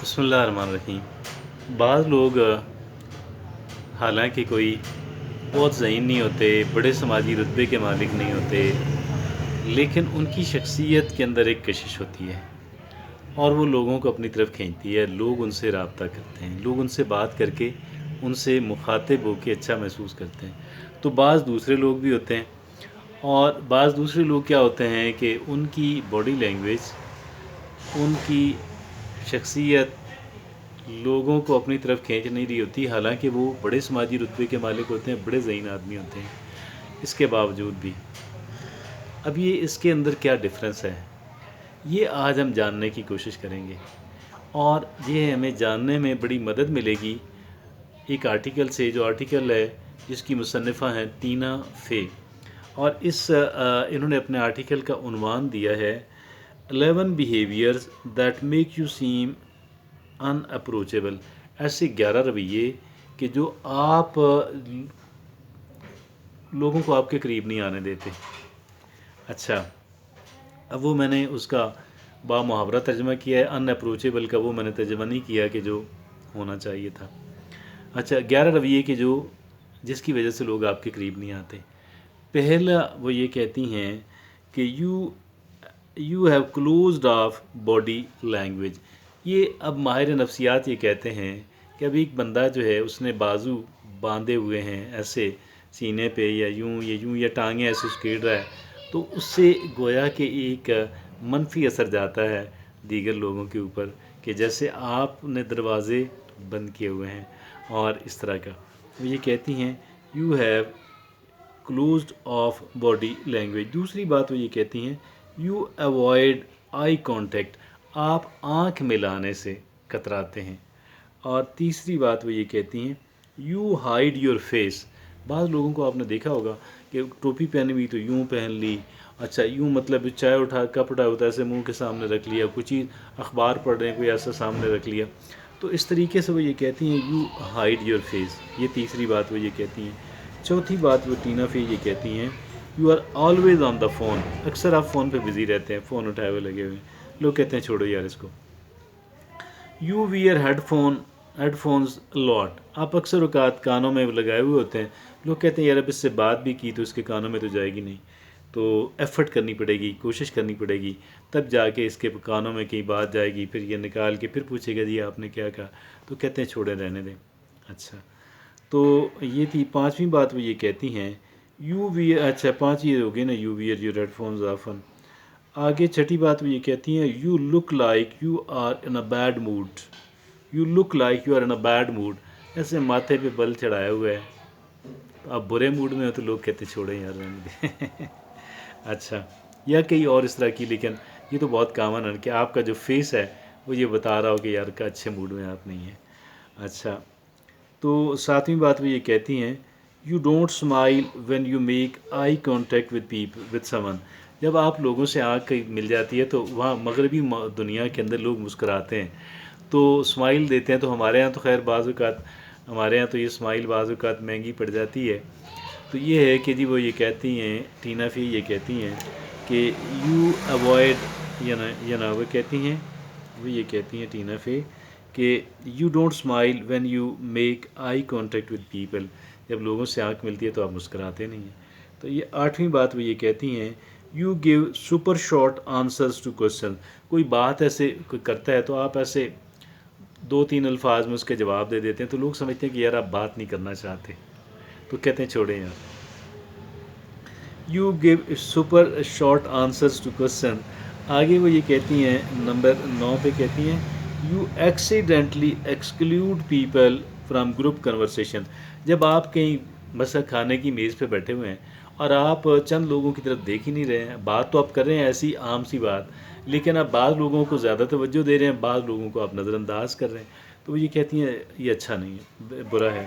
بسم اللہ الرحمن الرحیم۔ بعض لوگ حالانکہ کوئی بہت ذہین نہیں ہوتے، بڑے سماجی رتبے کے مالک نہیں ہوتے، لیکن ان کی شخصیت کے اندر ایک کشش ہوتی ہے اور وہ لوگوں کو اپنی طرف کھینچتی ہے۔ لوگ ان سے رابطہ کرتے ہیں، لوگ ان سے بات کر کے ان سے مخاطب ہو کے اچھا محسوس کرتے ہیں۔ تو بعض دوسرے لوگ بھی ہوتے ہیں، اور بعض دوسرے لوگ کیا ہوتے ہیں کہ ان کی باڈی لینگویج، ان کی شخصیت لوگوں کو اپنی طرف کھینچ نہیں رہی ہوتی، حالانکہ وہ بڑے سماجی رتبے کے مالک ہوتے ہیں، بڑے ذہین آدمی ہوتے ہیں، اس کے باوجود بھی۔ اب یہ اس کے اندر کیا ڈفرینس ہے، یہ آج ہم جاننے کی کوشش کریں گے، اور یہ ہمیں جاننے میں بڑی مدد ملے گی ایک آرٹیکل سے، جو آرٹیکل ہے جس کی مصنفہ ہیں ٹینا فے، اور انہوں نے اپنے آرٹیکل کا عنوان دیا ہے 11 behaviours that make you same in approachable, ایسے 11 رویے کہ جو آپ لوگوں کو آپ کے قریب نہیں آنے دیتے۔ اچھا، اب وہ میں نے اس کا با محاورہ ترجمہ کیا ہے، ان اپروچیبل کا وہ میں نے ترجمہ نہیں کیا کہ جو ہونا چاہیے تھا۔ اچھا، 11 رویے کہ جو جس کی وجہ سے لوگ آپ کے قریب نہیں آتے۔ پہلا وہ یہ کہتی ہیں کہ you have closed off body language. یہ اب ماہر نفسیات یہ کہتے ہیں کہ اب ایک بندہ جو ہے اس نے بازو باندھے ہوئے ہیں ایسے سینے پہ، یا یوں یا ٹانگیں ایسے اسکیڑ رہا ہے، تو اس سے گویا کہ ایک منفی اثر جاتا ہے دیگر لوگوں کے اوپر، کہ جیسے آپ نے دروازے بند کیے ہوئے ہیں اور اس طرح کا۔ وہ یہ کہتی ہیں you have closed off body language. دوسری بات وہ یہ کہتی ہیں یو ایوائڈ آئی کانٹیکٹ، آپ آنکھ ملانے سے کتراتے ہیں۔ اور تیسری بات وہ یہ کہتی ہیں یو ہائڈ یور فیس۔ بعض لوگوں کو آپ نے دیکھا ہوگا کہ ٹوپی پہنی ہوئی تو یوں پہن لی، اچھا یوں مطلب چائے اٹھا کپ اٹھا ہوتا ہے ایسے منہ کے سامنے رکھ لیا، کوئی چیز اخبار پڑھ رہے ہیں کوئی ایسا سامنے رکھ لیا، تو اس طریقے سے وہ یہ کہتی ہیں یو ہائڈ یور فیس۔ یہ تیسری بات وہ یہ کہتی ہیں۔ چوتھی بات وہ ٹینا فے یہ کہتی ہیں you are always on the phone, اکثر آپ فون پہ بزی رہتے ہیں، فون اٹھائے ہوئے لگے ہوئے ہیں۔ لوگ کہتے ہیں چھوڑو یار اس کو۔ یو ویئر ہیڈ فونز لاٹ، آپ اکثر اوقات کانوں میں لگائے ہوئے ہوتے ہیں۔ لوگ کہتے ہیں یار اب اس سے بات بھی کی تو اس کے کانوں میں تو جائے گی نہیں، تو ایفرٹ کرنی پڑے گی، کوشش کرنی پڑے گی، تب جا کے اس کے کانوں میں کہیں بات جائے گی، پھر یہ نکال کے پھر پوچھے گا جی آپ نے کیا کہا، تو کہتے ہیں چھوڑے رہنے دیں۔ اچھا، تو یہ تھی پانچویں بات وہ یہ کہتی ہیں یو ویئر، اچھا پانچ یہ ہو گئی نا، you wear your headphones often. آگے چھٹی بات وہ یہ کہتی ہیں you look like you are in a bad mood, you look like you are in a bad mood, ایسے ماتھے پہ بل چڑھایا ہوا ہے، آپ برے موڈ میں ہو تو لوگ کہتے چھوڑیں یار رہنے دیں۔ اچھا، یا کئی اور اس طرح کی، لیکن یہ تو بہت کامن ہے کہ آپ کا جو فیس ہے وہ یہ بتا رہا ہو کہ یار کا اچھے موڈ میں آپ نہیں ہیں۔ اچھا، تو ساتویں بات وہ یہ کہتی ہیں you don't smile when you make eye contact with سمن، جب آپ لوگوں سے آنکھ مل جاتی ہے تو وہاں مغربی دنیا کے اندر لوگ مسکراتے ہیں تو اسمائل دیتے ہیں، تو ہمارے ہاں تو خیر بعض اوقات ہمارے ہاں تو یہ اسمائل بعض اوقات مہنگی پڑ جاتی ہے۔ تو یہ ہے کہ جی وہ یہ کہتی ہیں ٹینا فے یہ کہتی ہیں کہ یو ایوائڈ، وہ کہتی ہیں، وہ یہ کہتی ہیں ٹینا فے کہ you don't smile when you make eye contact with people, جب لوگوں سے آنکھ ملتی ہے تو آپ مسکراتے نہیں ہیں۔ تو یہ آٹھویں بات وہ یہ کہتی ہیں you give super short answers to question, کوئی بات ایسے کوئی کرتا ہے تو آپ ایسے 2-3 الفاظ میں اس کے جواب دے دیتے ہیں، تو لوگ سمجھتے ہیں کہ یار آپ بات نہیں کرنا چاہتے، تو کہتے ہیں چھوڑیں یار۔ You give super short answers to question. آگے وہ یہ کہتی ہیں نمبر 9 پہ کہتی ہیں you accidentally exclude people from group conversation, جب آپ کہیں مثلا کھانے کی میز پہ بیٹھے ہوئے ہیں اور آپ چند لوگوں کی طرف دیکھ ہی نہیں رہے ہیں، بات تو آپ کر رہے ہیں ایسی عام سی بات، لیکن آپ بعض لوگوں کو زیادہ توجہ دے رہے ہیں، بعض لوگوں کو آپ نظر انداز کر رہے ہیں، تو وہ یہ کہتی ہیں یہ اچھا نہیں ہے، برا ہے۔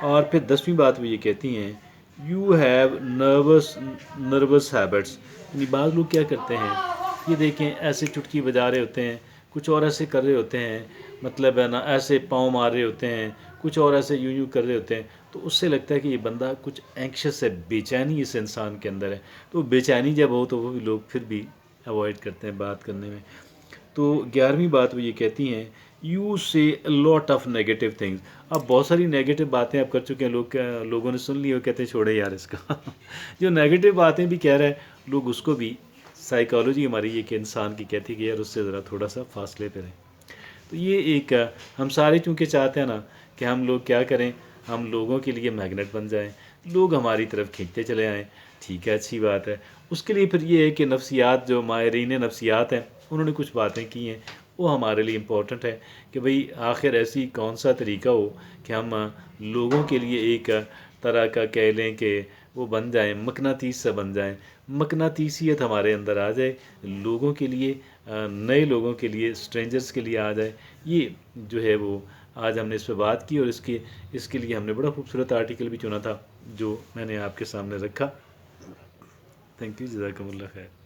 اور پھر 10ویں بات وہ یہ کہتی ہیں یو ہیو نروس ہیبٹس، یعنی بعض لوگ کیا کرتے ہیں، یہ دیکھیں ایسے چٹکی بجا رہے ہوتے ہیں، کچھ اور ایسے کر رہے ہوتے ہیں، مطلب ہے نا ایسے پاؤں مار رہے ہوتے ہیں، کچھ اور ایسے یوں کر رہے ہوتے ہیں، تو اس سے لگتا ہے کہ یہ بندہ کچھ اینکشس ہے، بے چینی اس انسان کے اندر ہے، تو بے چینی جب ہو تو وہ بھی لوگ پھر بھی اوائڈ کرتے ہیں بات کرنے میں۔ تو 11ویں بات وہ یہ کہتی ہیں یو سے لاٹ آف نیگیٹو تھنگس. اب بہت ساری نیگیٹو باتیں آپ کر چکے ہیں، لوگوں نے سن لی اور کہتے ہیں چھوڑے یار اس کا. جو نیگیٹو باتیں بھی کہہ رہے ہیں لوگ، اس کو بھی سائیکالوجی ہماری یہ کہ انسان کی کہتی ہے کہ یار اس سے ذرا تھوڑا سا فاصلے پہ رہیں. تو یہ ایک ہم سارے چونکہ چاہتے ہیں نا کہ ہم لوگ کیا کریں، ہم لوگوں کے لیے میگنیٹ بن جائیں، لوگ ہماری طرف کھینچتے چلے آئیں. ٹھیک ہے، اچھی بات ہے. اس کے لیے پھر یہ ہے کہ نفسیات، جو ماہرین نفسیات ہیں انہوں نے کچھ باتیں کی ہیں، وہ ہمارے لیے امپورٹنٹ ہے کہ بھئی آخر ایسی کون سا طریقہ ہو کہ ہم لوگوں کے لیے ایک طرح کا کہہ لیں کہ وہ بن جائیں، مقناطیس سے بن جائیں، مقناطیسیت ہمارے اندر آ جائے، لوگوں کے لیے، نئے لوگوں کے لیے، اسٹرینجرز کے لیے آ جائے. یہ جو ہے وہ آج ہم نے اس پہ بات کی، اور اس کے لیے ہم نے بڑا خوبصورت آرٹیکل بھی چنا تھا جو میں نے آپ کے سامنے رکھا. تھینک یو، جزاکم اللہ خیر.